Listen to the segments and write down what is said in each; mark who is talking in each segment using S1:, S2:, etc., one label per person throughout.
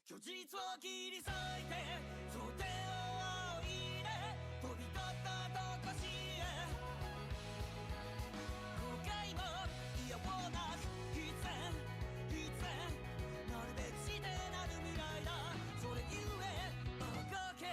S1: 虚実を切り裂いて想定を入れ飛び立ったとこしへ後悔も嫌をなく必然なるべくしてなる未来だそれゆえあがけ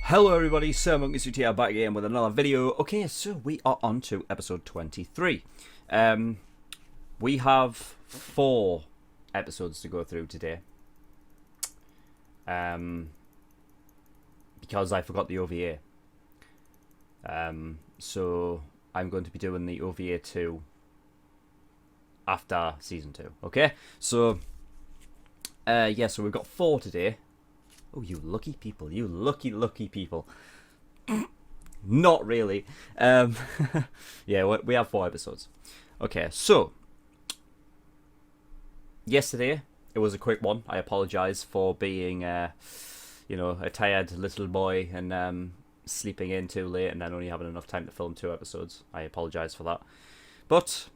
S2: Hello everybody, Sir Monkey Suit here, back again with another video. Okay, so we are on to episode 23. We have 4 episodes to go through today. Because I forgot the OVA. So I'm going to be doing the OVA 2 after season 2, okay? So, yeah, so we've got 4 today. Oh, you lucky people. You lucky people. Not really. Yeah, we have 4 episodes. Okay, so. Yesterday, it was a quick one. I apologise for being, you know, a tired little boy and sleeping in too late and then only having enough time to film 2 episodes. I apologise for that. But,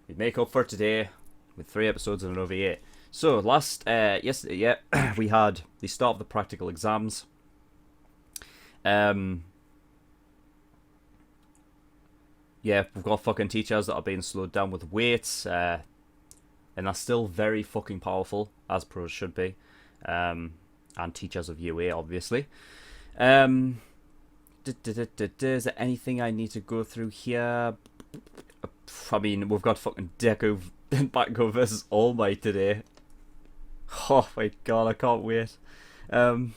S2: we make up for today with 3 episodes and an OVA. So, yesterday, yeah, we had the start of the practical exams. Yeah, we've got fucking teachers that are being slowed down with weights, and are still very fucking powerful, as pros should be, and teachers of UA, obviously. Is there anything I need to go through here? I mean, we've got fucking Bakugo versus All Might today. Oh my god, I can't wait. And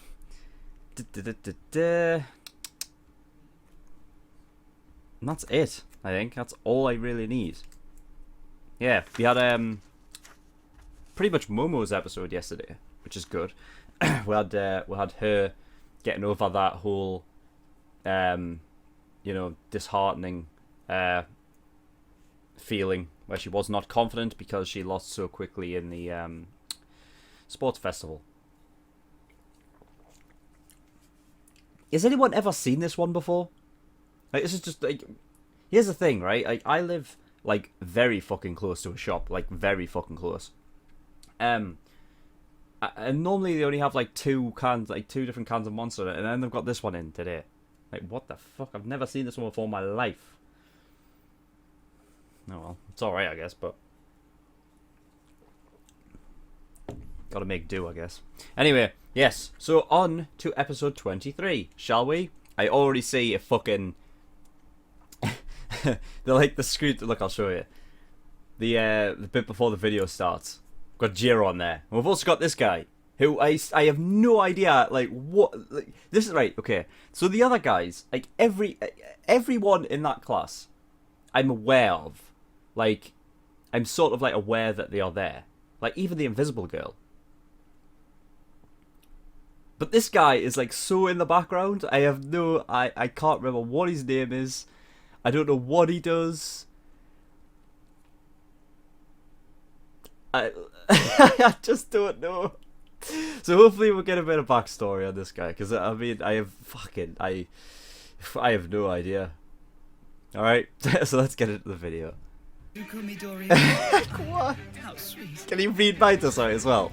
S2: that's it, I think. That's all I really need. Yeah, we had pretty much Momo's episode yesterday, which is good. we had her getting over that whole you know, disheartening feeling where she was not confident because she lost so quickly in the sports festival. Has anyone ever seen this one before? Like, this is just like, here's the thing, right? Like, I live like very fucking close to a shop, like very fucking close. And normally they only have like 2 cans, like 2 different cans of Monster, and then they've got this one in today. Like, what the fuck? I've never seen this one before in my life. Oh well, it's alright, I guess, but gotta make do, I guess. Anyway, yes, so on to episode 23, shall we? I already see a fucking they're like the screen. Look, I'll show you the bit before the video starts. Got Jiro on there, and we've also got this guy who I have no idea, like, what, like, this is right. Okay, so the other guys, like everyone in that class I'm aware of. Like, I'm sort of like aware that they are there. Like, even the invisible girl. But this guy is like so in the background. I have no, I can't remember what his name is. I don't know what he does. I just don't know. So hopefully we'll get a bit of backstory on this guy, because I mean, I have no idea. Alright, so let's get into the video. What?
S1: How sweet.
S2: Can you read my sorry as well?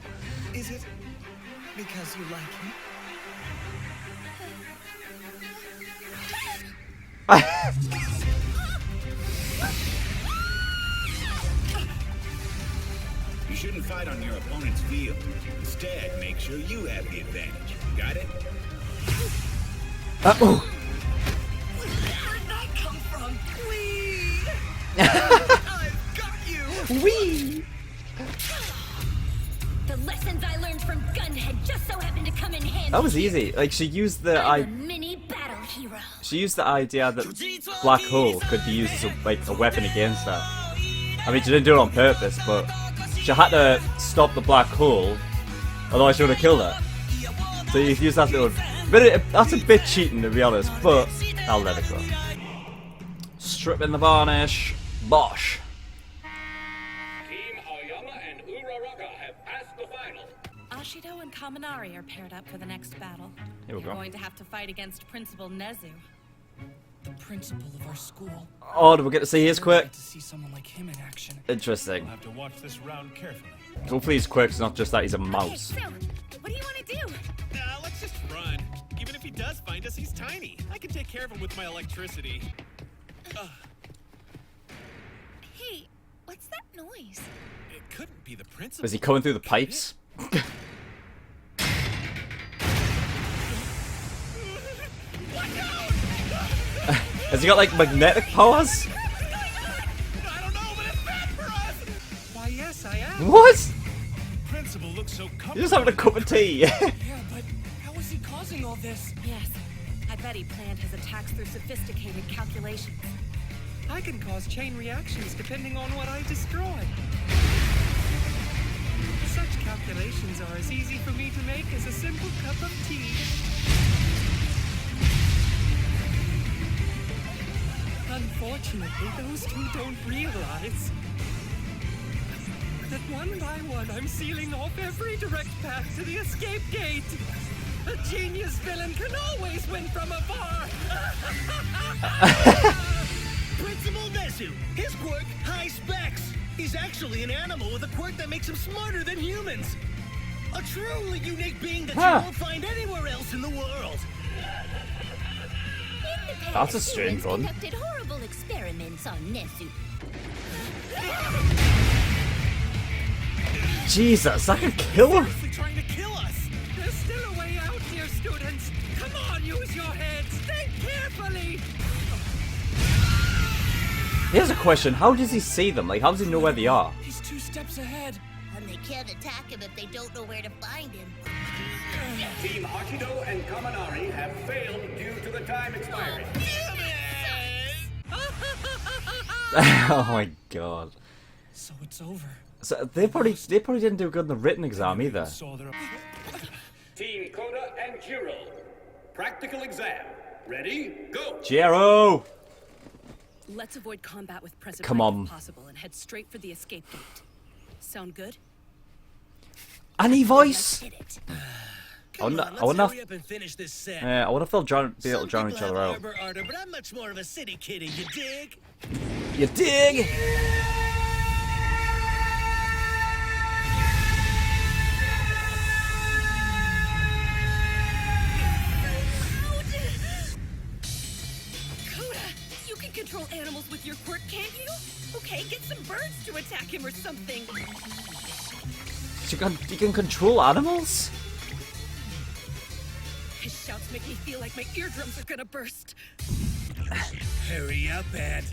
S1: Is it because you like him?
S3: You shouldn't fight on your opponent's field. Instead, make sure you have the advantage. Got it?
S2: Oh.
S1: Where'd that come from? Whee! I've got you!
S2: Wee!
S4: The lessons I learned from Gunhead just so happened to come in handy.
S2: That was easy. Like, she used the
S4: I'm a mini battle hero.
S2: she used the idea that Black Hole could be used as a weapon against her. I mean, she didn't do it on purpose, but she had to stop the Black Hole, otherwise she would have killed her. So you use that little bit. That's a bit cheating, to be honest, but I'll let it go. Stripping the varnish, bosh.
S3: Team Aoyama and Uraraka have passed the final.
S5: Bushido and Kaminari are paired up for the next battle.
S2: Here we
S5: They're
S2: go.
S5: going to have to fight against Principal Nezu.
S1: The principal of our school.
S2: Oh, do we get to see his
S1: I'd
S2: quirk?
S1: like to see someone like him in action.
S2: Interesting.
S6: We'll have to watch this round carefully.
S2: Hopefully his quirk's not just that he's a
S4: Okay,
S2: mouse.
S4: so, what do you want to do?
S6: Let's just run. Even if he does find us, he's tiny. I can take care of him with my electricity.
S4: Hey, what's that noise?
S6: It couldn't be the principal.
S2: Is he coming through the pipes? Has he got like magnetic powers?
S6: I don't know, but it's bad for us.
S1: Why, yes, I am.
S2: What?
S6: Principal looks so comfortable.
S2: You're just having a cup of tea.
S1: Yeah, but how is he causing all this?
S5: Yes, I bet he planned his attacks through sophisticated calculations.
S1: I can cause chain reactions depending on what I destroy. Such calculations are as easy for me to make as a simple cup of tea. Unfortunately, those two don't realize that one by one I'm sealing off every direct path to the escape gate. A genius villain can always win from afar.
S7: Principal Nezu, his quirk, high specs. He's actually an animal with a quirk that makes him smarter than humans. A truly unique being that
S2: Huh.
S7: you won't find anywhere else in the world.
S2: That's a strange one.
S4: Conducted horrible experiments on Nezu.
S2: Jesus, that could kill him.
S6: Seriously trying to kill us.
S1: There's still a way out, dear students. Come on, use your heads. Think carefully.
S2: Here's a question: how does he see them? Like, how does he know where they are?
S1: He's 2 steps ahead.
S4: And they can't attack him if they don't know where to find him.
S3: Team Akido and Kaminari have failed due to the time expiring.
S2: Oh my god.
S1: So it's over.
S2: So they probably didn't do good in the written exam either.
S1: Saw their...
S3: Team Koda and Jiro. Practical exam. Ready? Go!
S2: Jero!
S5: Let's avoid combat with President
S2: Come on.
S5: if possible and head straight for the escape gate. Sound good?
S2: Any voice?
S4: Did it.
S2: I wonder
S7: Let's
S2: if
S7: hurry up and finish this set.
S2: I wonder if they'll be able to
S7: Some
S2: drown
S7: people
S2: each other
S7: have
S2: out.
S7: Arbor ardor, but I'm much more of a city kitty, you dig?
S2: You dig?
S5: Koda, you can control animals with your quirk, can't you? Okay, get some birds to attack him or something.
S2: You can control animals?
S5: His shouts make me feel like my eardrums are gonna burst.
S7: Hurry up, Ed.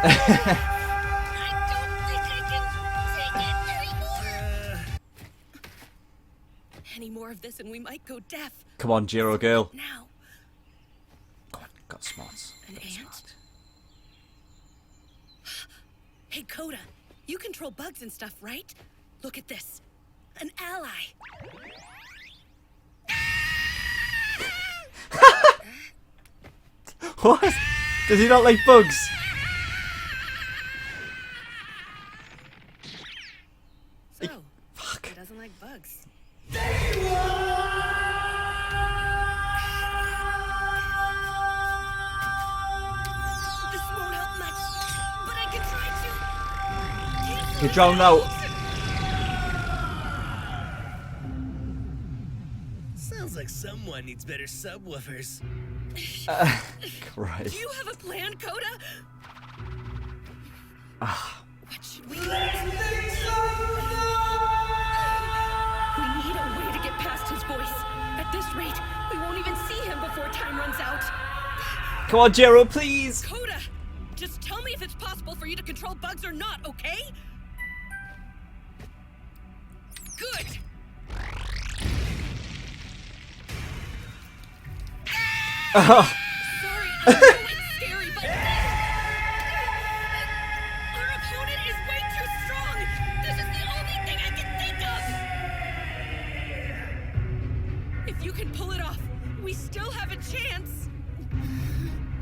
S4: I don't think I can take it anymore.
S5: Any more of this and we might go deaf.
S2: Come on, Jiro girl.
S5: Now,
S2: Come on, got smarts.
S5: an ant? Hey, Koda, you control bugs and stuff, right? Look at this. An ally.
S2: What? Does he not like bugs?
S5: So,
S2: Fuck.
S5: he doesn't like bugs. This won't help much, but I can try to.
S2: He drowned out.
S7: Sounds like someone needs better subwoofers.
S2: Christ.
S5: Do you have a plan, Koda? What should we do? We need a way to get past his voice. At this rate, we won't even see him before time runs out.
S2: Come on, Jiro, please.
S5: Koda, just tell me if it's possible for you to control bugs or not, okay? Good. Sorry, I know it's scary, but our opponent is way too strong. This is the only thing I can think of. If you can pull it off, we still have a chance.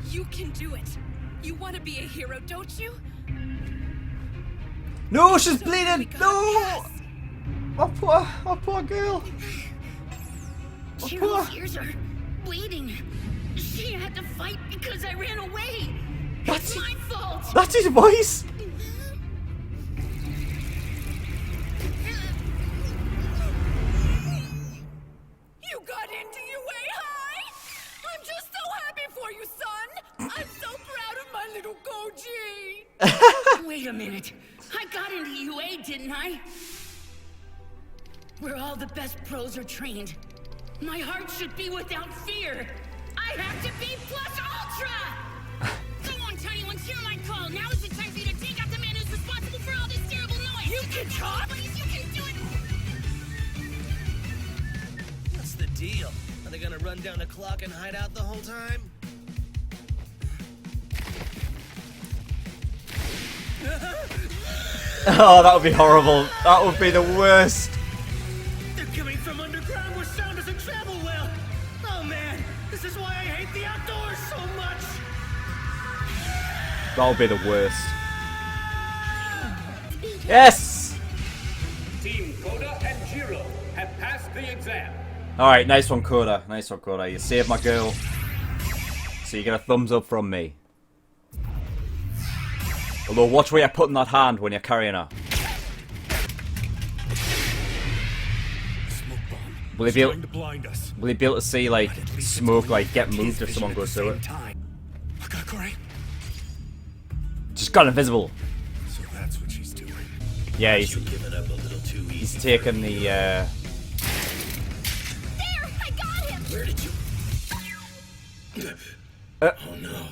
S5: You can do it. You want to be a hero, don't you?
S2: No, she's
S5: So
S2: bleeding.
S5: we gotta
S2: No.
S5: pass.
S2: Oh poor girl.
S4: Cheryl's ears are bleeding. She had to fight because I ran away.
S2: That's
S4: It's my fault.
S2: That's his voice.
S5: You got into UA High? I'm just so happy for you, son. I'm so proud of my little Goji.
S4: Wait a minute. I got into UA, didn't I? Where all the best pros are trained. My heart should be without fear. I have to be plus ultra! Go on, Tiny Ones, hear my call. Now is the time for you to take out the man who's responsible for all this terrible noise.
S5: You can talk?
S4: Please, you can do it.
S7: What's the deal? Are they gonna run down the clock and hide out the whole time?
S2: Oh, that would be horrible. That would be the worst.
S7: They're coming from underground where sound doesn't travel well. Oh man, this is why I hate the outdoors so much.
S2: That would be the worst. Yes.
S8: Team Koda and Jiro have passed the exam.
S2: All right, nice one, Coda. Nice one, Coda. You saved my girl. So you get a thumbs up from me. Although, watch where you're putting that hand when you're carrying her.
S8: Smoke bomb.
S2: Will he be able?
S8: Trying to blind us.
S2: Will he be able to see like smoke like get moved if someone goes through it?
S8: Hakakure?
S2: Just got invisible.
S8: So that's what she's doing.
S2: Yeah, he's
S7: Giving up a little too easy.
S2: he's taken the.
S4: There, I got him.
S7: Where did you?
S2: Uh.
S7: Oh no.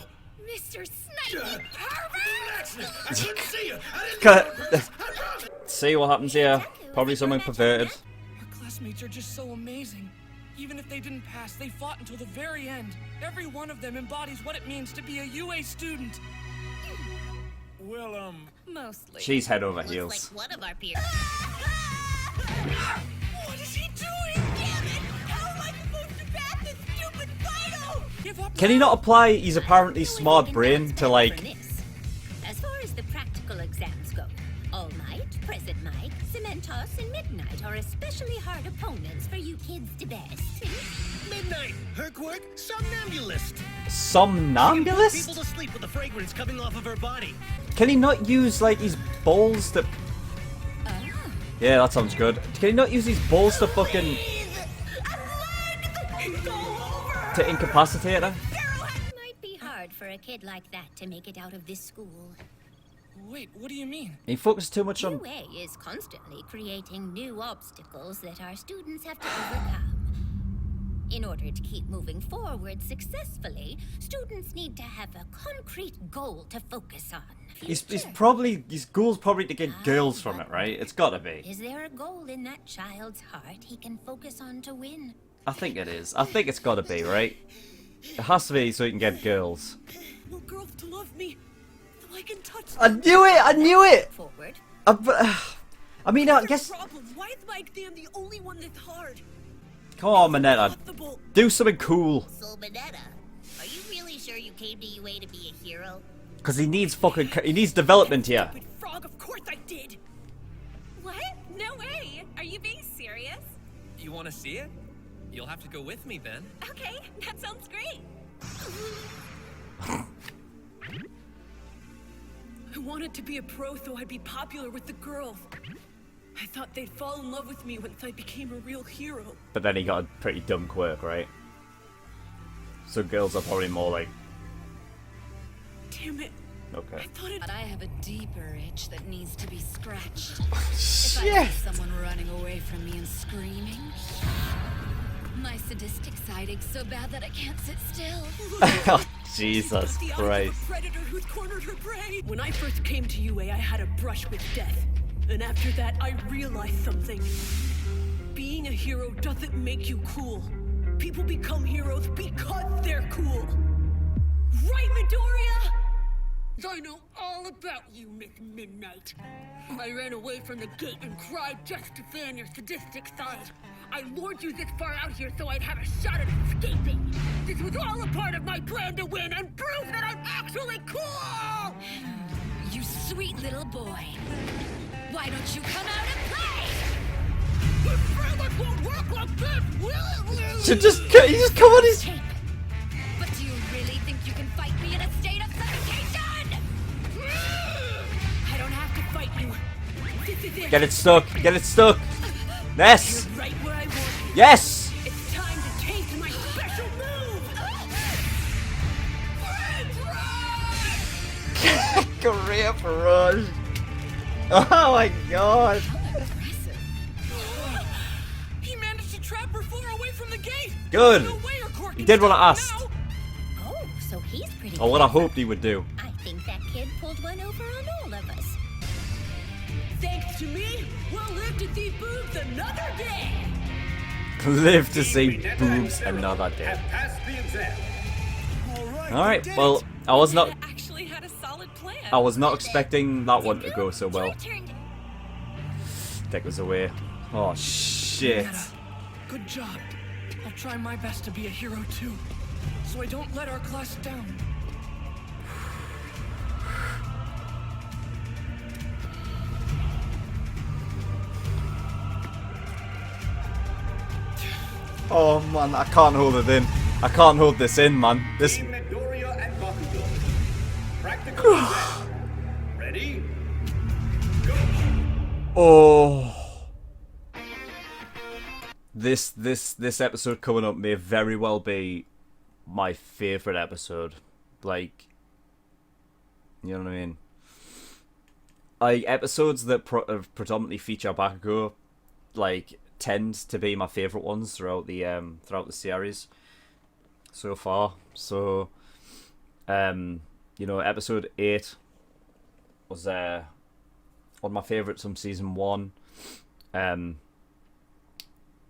S4: Mr. Snipey pervert!
S7: I couldn't see you. I didn't
S2: Cut
S7: know
S2: it.
S7: I promise.
S2: See what happens here. Probably something perverted.
S9: Our classmates are just so amazing. Even if they didn't pass, they fought until the very end. Every one of them embodies what it means to be a UA student.
S8: Well,
S5: Mostly.
S2: She's head over
S4: Looks
S2: heels.
S4: like one of our peers.
S5: What is he doing? Damn it! How am I supposed to pass this stupid final?
S9: Give up
S2: Can he not apply his apparently smart brain to like?
S4: As far as the practical exams go, All Might, Present Might, Cementos, and Midnight are especially hard opponents for you kids to best.
S7: Midnight. Her quirk, somnambulist.
S2: Somnambulist?
S7: People to sleep with the fragrance coming off of her body.
S2: Can he not use like his balls to? Yeah, that sounds good. Can he not use his balls to fucking to incapacitate her?
S4: Might be hard for a kid like that to make it out of this school.
S9: Wait, what do you mean?
S2: He focused too much on.
S4: UA is constantly creating new obstacles that our students have to overcome. In order to keep moving forward successfully, students need to have a concrete goal to focus on.
S2: He's
S4: Future.
S2: probably his goal's probably to get girls from it, right? It's gotta be.
S4: Is there a goal in that child's heart he can focus on to win?
S2: I think it is. I think it's gotta be, right? It has to be so he can get girls.
S5: Want girls to love me, so I can touch
S2: I knew it! I knew it!
S4: Forward.
S2: I mean, I guess.
S5: problem. Why is my exam the only one that's hard?
S2: Come on, Minetta.
S5: Possible.
S2: Do something cool.
S4: So, Benetta, are you really sure you came to UA to be a hero?
S2: Cause he needs fucking. He needs development here.
S5: Stupid frog, of course I did.
S10: What? No way! Are you being serious?
S6: You want to see it? You'll have to go with me then.
S10: Okay, that sounds great.
S5: I wanted to be a pro so I'd be popular with the girls. I thought they'd fall in love with me once I became a real hero.
S2: But then he got a pretty dumb quirk, right? So girls are probably more like.
S5: Damn it.
S2: Okay.
S5: I thought it.
S11: But I have a deeper itch that needs to be scratched.
S2: Shit.
S11: If I see someone running away from me and screaming, my sadistic side aches so bad that I can't sit still.
S2: Oh, Jesus
S5: The eyes of
S2: Christ.
S5: a predator who's cornered her prey. When I first came to UA, I had a brush with death. And after that, I realized something. Being a hero doesn't make you cool. People become heroes because they're cool. Right, Midoriya?
S4: I know all about you, Miss Midnight. I ran away from the gate and cried just to fan your sadistic side. I lured you this far out here so I'd have a shot at escaping. This was all a part of my plan to win and prove that I'm actually cool!
S11: You sweet little boy. Why don't you come out and play?
S4: This feelings won't work like this, will it?
S2: Should just come on his.
S11: But do you really think you can fight me in a state of suffocation?
S5: I don't have to fight you. This is it.
S2: Get it stuck. Get it stuck. Yes.
S5: You're right where I want you.
S2: Yes.
S5: It's time to taste my special move.
S2: Korea Barrage. Oh my god.
S9: He managed to trap her far away from the gate.
S2: Good.
S9: No way her court
S2: He
S9: can
S2: did what I
S9: stop
S2: asked.
S9: now.
S10: Oh, so he's pretty
S2: Or what I
S10: clever.
S2: hoped he would do.
S10: I think that kid pulled one over on all of us.
S5: Thanks to me, we'll live to see Boobs another day.
S2: Live to see
S8: Team Renetta and
S2: Boobs
S8: Zero
S2: another day.
S8: have passed the exam.
S2: Alright, well, I was not
S10: Actually had a solid plan.
S2: I was not expecting that one to go so well. Deck was away. Oh shit.
S9: Renetta, good job. I'll try my best to be a hero too, so I don't let our class down.
S2: Oh man, I can't hold it in. I can't hold this in, man. This.
S8: Team Midoriya and Bakugo. Practical exam. Ready? Go.
S2: Oh. This episode coming up may very well be my favorite episode. Like, you know what I mean? Like episodes that predominantly feature Bakugo, like, tend to be my favorite ones throughout the series so far. So, you know, episode 8 was one of my favorites from season 1.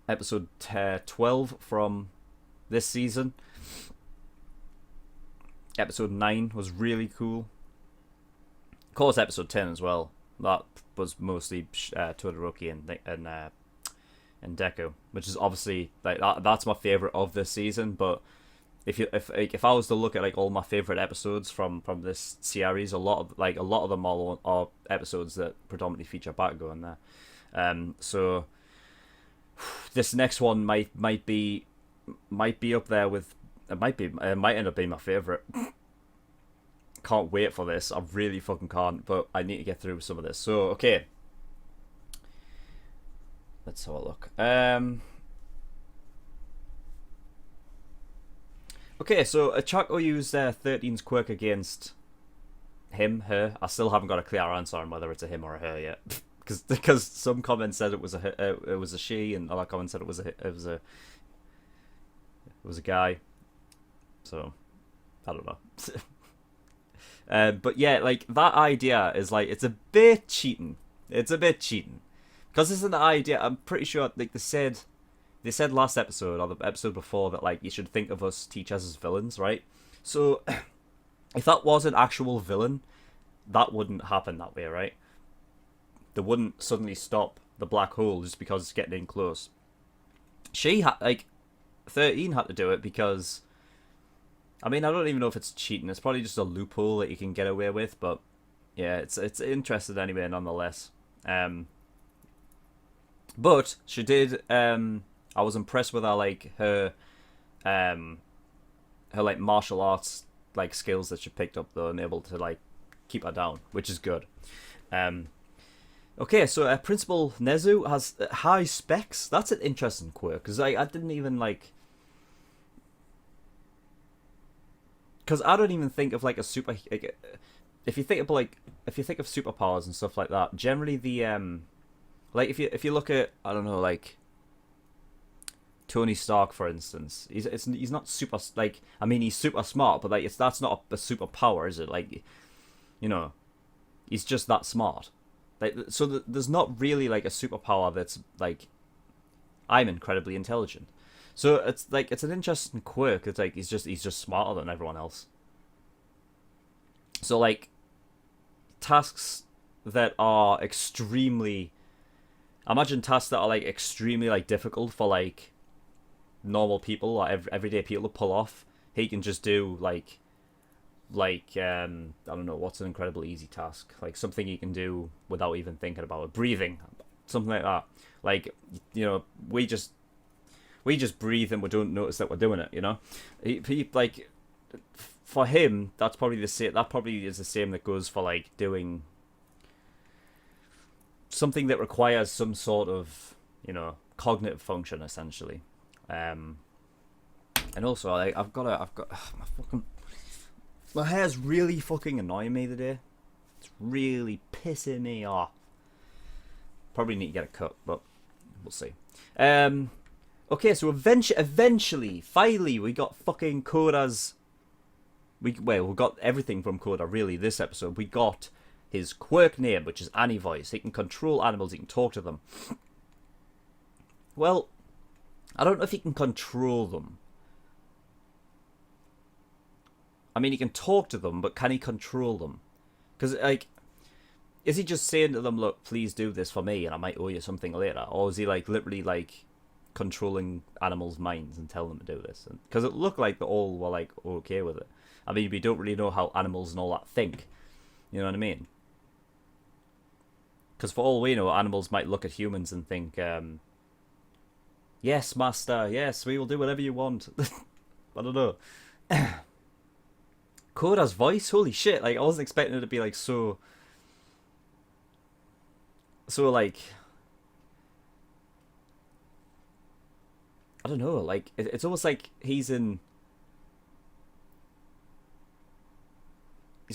S2: Episode 12 from this season. Episode 9 was really cool. Of course, episode 10 as well. That was mostly Todoroki and Deku, which is obviously like that's my favorite of this season. But if I was to look at like all my favorite episodes from this series, a lot of them all are episodes that predominantly feature Bakugo in there. So this next one might be up there with it might end up being my favorite. Can't wait for this. I really fucking can't, but I need to get through some of this. So okay, let's have a look. Okay, so Achako used 13's quirk against him, her. I still haven't got a clear answer on whether it's a him or a her yet, because some comments said it was a she, and other comments said it was a guy. So I don't know. But yeah, like that idea is like it's a bit cheating. It's a bit cheating. Because this is the idea, I'm pretty sure, like they said last episode, or the episode before, that like you should think of us teachers as villains, right? So, if that was an actual villain, that wouldn't happen that way, right? They wouldn't suddenly stop the black hole just because it's getting in close. She had, like, 13 had to do it because, I mean, I don't even know if it's cheating, it's probably just a loophole that you can get away with, but yeah, it's interesting anyway, nonetheless. But she did. I was impressed with her like martial arts like skills that she picked up though, and able to like keep her down, which is good. Okay, so Principal Nezu has high specs. That's an interesting quirk because I didn't even like. Because I don't even think of like a super. Like, if you think of superpowers and stuff like that, generally the like if you look at, I don't know, like Tony Stark for instance, he's not super, like, I mean he's super smart, but like that's not a superpower, is it? Like, you know, he's just that smart. Like, so there's not really like a superpower that's like I'm incredibly intelligent. So it's like it's an interesting quirk. It's like he's just smarter than everyone else. So like tasks that are extremely... Imagine tasks that are, like, extremely, like, difficult for, like, normal people, or everyday people to pull off. He can just do, like, I don't know, what's an incredibly easy task? Like, something he can do without even thinking about it. Breathing. Something like that. Like, you know, we just breathe and we don't notice that we're doing it, you know? He like, for him, that's probably the same. That probably is the same that goes for, like, doing something that requires some sort of, you know, cognitive function, essentially. And also, like, my hair's really fucking annoying me today. It's really pissing me off. Probably need to get a cut, but we'll see. Okay, so eventually, finally, we got fucking Koda's... we got everything from Koda, really, this episode. We got his quirk name, which is Annie Voice. He can control animals, he can talk to them. Well, I don't know if he can control them. I mean, he can talk to them, but can he control them? Because, like, is he just saying to them, look, please do this for me, and I might owe you something later? Or is he, like, literally, like, controlling animals' minds and telling them to do this? Because it looked like they all were, like, okay with it. I mean, we don't really know how animals and all that think. You know what I mean? Because for all we know, animals might look at humans and think, yes, master, yes, we will do whatever you want. I don't know. Koda's voice? Holy shit, like, I wasn't expecting it to be, like, so, like, I don't know, like, it's almost like he's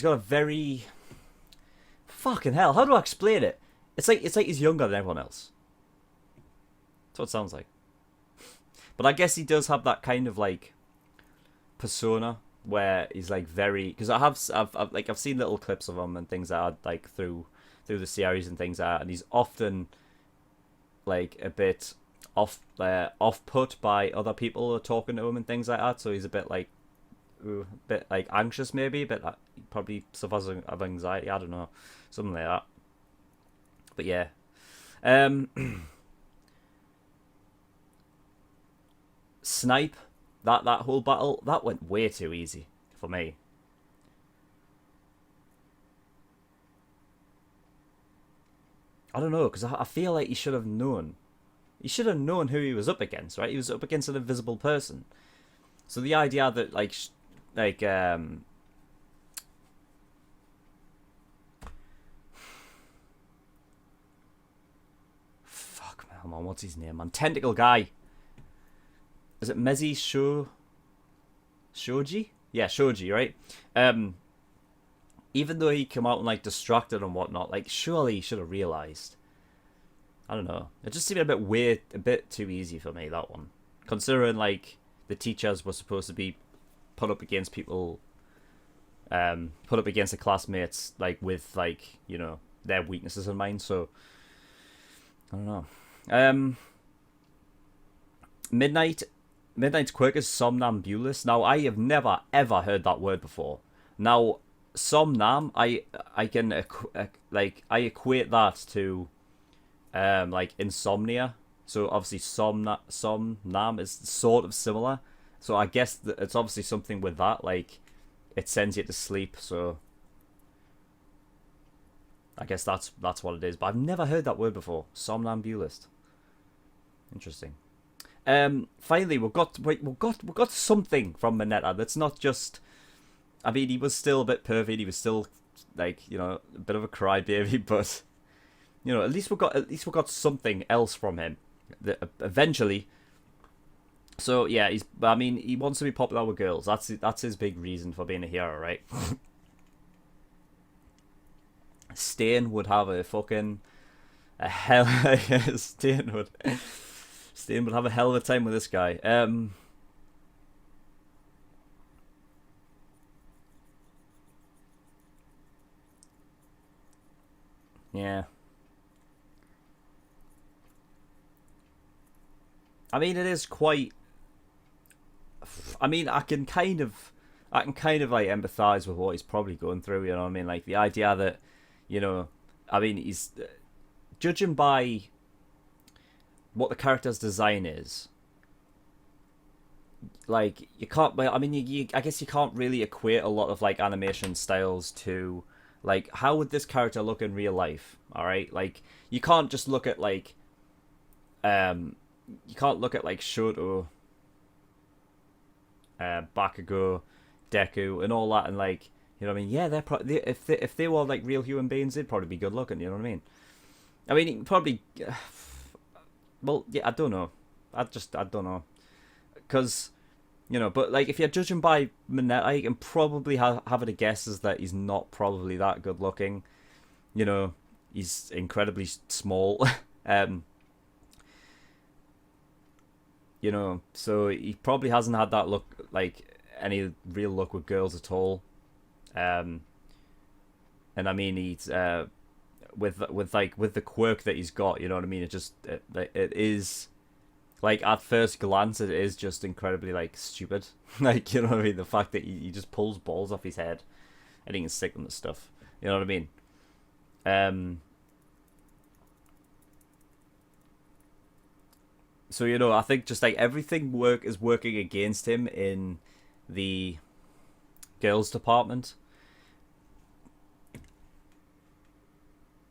S2: got a very, fucking hell, how do I explain it? It's like he's younger than everyone else. That's what it sounds like. But I guess he does have that kind of, like, persona where he's, like, very... Because I've seen little clips of him and things like that, like, through the series and things like that, and he's often, like, a bit off-put by other people who are talking to him and things like that, so he's a bit, like, anxious, maybe, a bit, like, he probably suffers of anxiety, I don't know, something like that. But yeah. Snipe, that whole battle, that went way too easy for me. I don't know, because I feel like he should have known. He should have known who he was up against, right? He was up against an invisible person. So the idea that, fuck, man, what's his name, man? Tentacle guy. Is it Mezi Shoji? Yeah, Shoji, right? Even though he came out and, like, distracted and whatnot, like, surely he should have realised. I don't know. It just seemed a bit too easy for me, that one. Considering, like, the teachers were supposed to be put up against people, put up against the classmates, like, with, like, you know, their weaknesses in mind, so... I don't know. Midnight's quirk is somnambulist. Now, I have never, ever heard that word before. Now, somnam, I equate that to, like, insomnia. So, obviously, somnam is sort of similar. So, I guess that it's obviously something with that. Like, it sends you to sleep, so... I guess that's what it is. But I've never heard that word before. Somnambulist. Interesting. Finally, we got something from Mineta that's not just... I mean, he was still a bit pervy. He was still, like, you know, a bit of a crybaby, but, you know, at least we got something else from him. Eventually. So yeah, he wants to be popular with girls. That's his big reason for being a hero, right? Stain would have a fucking Stain would have a hell of a time with this guy. Yeah. I mean, it is quite... I mean, I can kind of like empathize with what he's probably going through, you know what I mean? Like, the idea that You know, I mean, he's judging by what the character's design is. Like, you can't. I mean, I guess you can't really equate a lot of like animation styles to like how would this character look in real life. All right, like you can't just look at like you can't look at like Shoto, Bakugo, Deku, and all that, and like, you know what I mean? Yeah, they're probably, if they were like real human beings, they'd probably be good looking. You know what I mean? I mean, you can probably. Well, yeah, I don't know. I don't know, because, you know, but like if you're judging by Mineta, you can probably have it a guess is that he's not probably that good looking. You know, he's incredibly small. You know, so he probably hasn't had that look, like any real luck with girls at all. And I mean, he's with the quirk that he's got, you know what I mean? It is like at first glance, it is just incredibly like stupid. Like, you know what I mean? The fact that he just pulls balls off his head and he can stick them to stuff. You know what I mean? So, you know, I think just like everything is working against him in the girls department.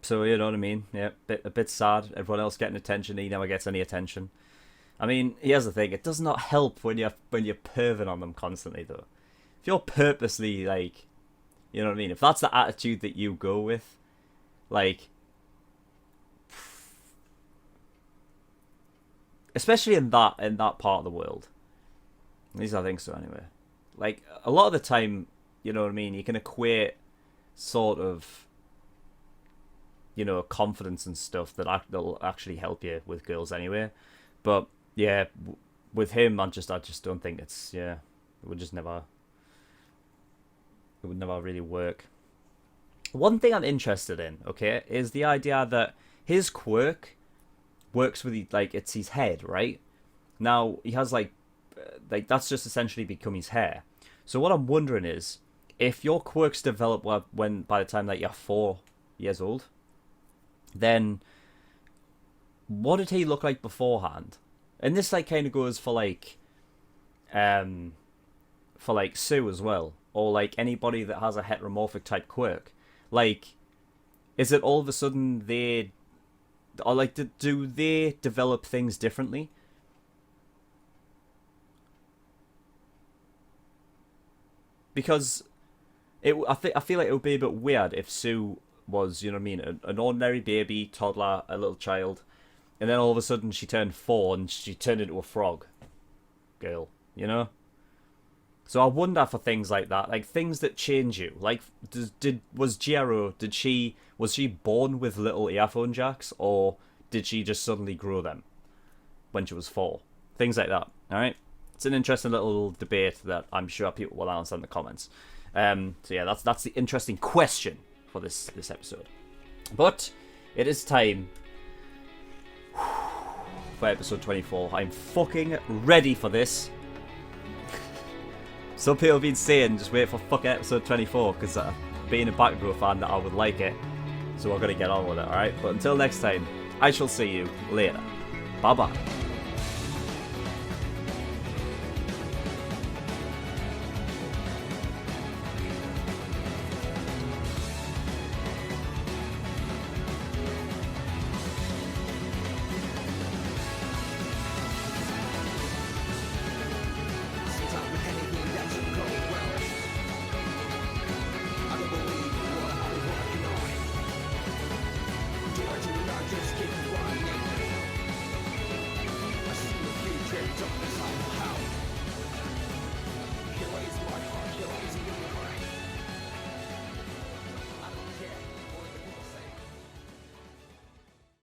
S2: So, you know what I mean? Yeah, a bit sad. Everyone else getting attention, he never gets any attention. I mean, here's the thing: it does not help when you're perving on them constantly, though. If you're purposely like, you know what I mean? If that's the attitude that you go with, like, especially in that part of the world, at least I think so anyway. Like, a lot of the time, you know what I mean, you can equate sort of, you know, confidence and stuff that'll actually help you with girls anyway. But yeah, with him, I just don't think it would never really work. One thing I'm interested in, okay, is the idea that his quirk works with it's his head, right? Now he has like that's just essentially become his hair. So what I'm wondering is if your quirks develop by the time that you're 4 years old, then what did he look like beforehand? And this like kind of goes for like Sue as well, or like anybody that has a heteromorphic type quirk. Like, is it all of a sudden do they develop things differently? Because I feel like it would be a bit weird if Sue was, you know what I mean, an ordinary baby, toddler, a little child, and then all of a sudden she turned 4 and she turned into a frog girl, you know? So I wonder for things like that, like things that change you. Like, was she born with little earphone jacks, or did she just suddenly grow them when she was 4? Things like that, alright? It's an interesting little debate that I'm sure people will answer in the comments. So yeah, that's the interesting question for this episode. But it is time for episode 24. I'm fucking ready for this. Some people have been saying just wait for fucking episode 24 because being a Bakugo fan that I would like it. So we're going to get on with it, alright? But until next time, I shall see you later. Bye bye.
S1: Just keep running. I see the future, don't decide.